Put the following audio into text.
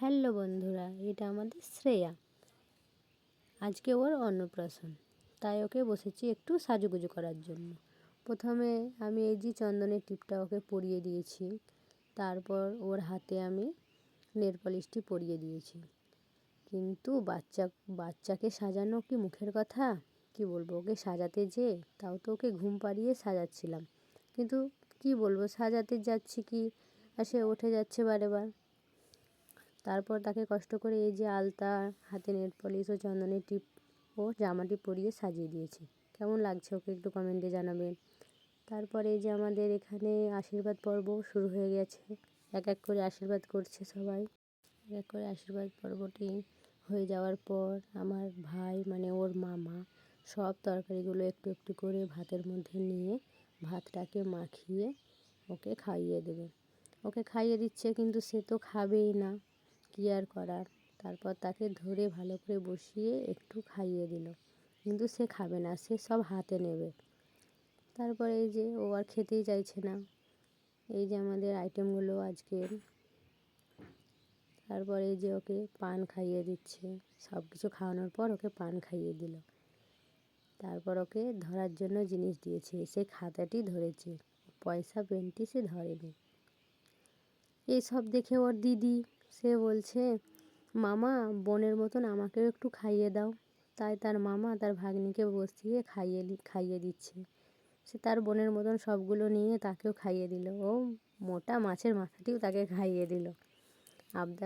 Hello বন্ধুরা, এটা আমাদের শ্রেয়া। আজকে ওর অন্নপ্রাশন, তাই ওকে বসেছি একটু সাজুগুজু করার জন্য। প্রথমে আমি এই যে চন্দনের টিপটা ওকে পরিয়ে দিয়েছি, তারপর ওর হাতে আমি নেল পলিশটি পরিয়ে দিয়েছি। কিন্তু বাচ্চাকে সাজানো কি মুখের কথা, কি বলবো, ওকে সাজাতে তাও তো ওকে ঘুম পাড়িয়ে সাজাচ্ছিলাম, কিন্তু কি বলবো, সাজাতে যাচ্ছি কি আর সে উঠে যাচ্ছে বারে বার। তারপর তাকে কষ্ট করে এই যে আলতা, হাতে নেল পলিশ ও চন্দনের টিপ ও জামাটি পরিয়ে সাজিয়ে দিয়েছি। কেমন লাগছে ওকে একটু কমেন্টে জানাবেন। তারপরে এই যে আমাদের এখানে আশীর্বাদ পর্ব শুরু হয়ে গেছে, এক এক করে আশীর্বাদ করছে সবাই। এক এক করে আশীর্বাদ পর্বটি হয়ে যাওয়ার পর আমার ভাই মানে ওর মামা সব তরকারিগুলো একটু একটু করে ভাতের মধ্যে নিয়ে ভাতটাকে মাখিয়ে ওকে খাইয়ে দেবে। ওকে খাইয়ে দিচ্ছে, কিন্তু সে তো খাবেই না, কী আর করার। তারপর তাকে ধরে ভালো করে বসিয়ে একটু খাইয়ে দিল, কিন্তু সে খাবে না, সে সব হাতে নেবে। তারপরে এই যে ও আর খেতেই চাইছে না। এই যে আমাদের আইটেমগুলো আজকের। তারপরে এই যে ওকে পান খাইয়ে দিচ্ছে, সব কিছু খাওয়ানোর পর ওকে পান খাইয়ে দিল। তারপর ওকে ধরার জন্য জিনিস দিয়েছে, সে খাতাটি ধরেছে, পয়সা পেনটি সে ধরেনি। এইসব দেখে ওর দিদি, সে বলছে, মামা বোনের মতন আমাকেও একটু খাইয়ে দাও। তাই তার মামা তার ভাগ্নিকে বসিয়ে খাইয়ে দিচ্ছে। সে তার বোনের মতন সবগুলো নিয়ে তাকেও খাইয়ে দিল। ও মোটা মাছের মাথাটিও তাকে খাইয়ে দিল। আবদার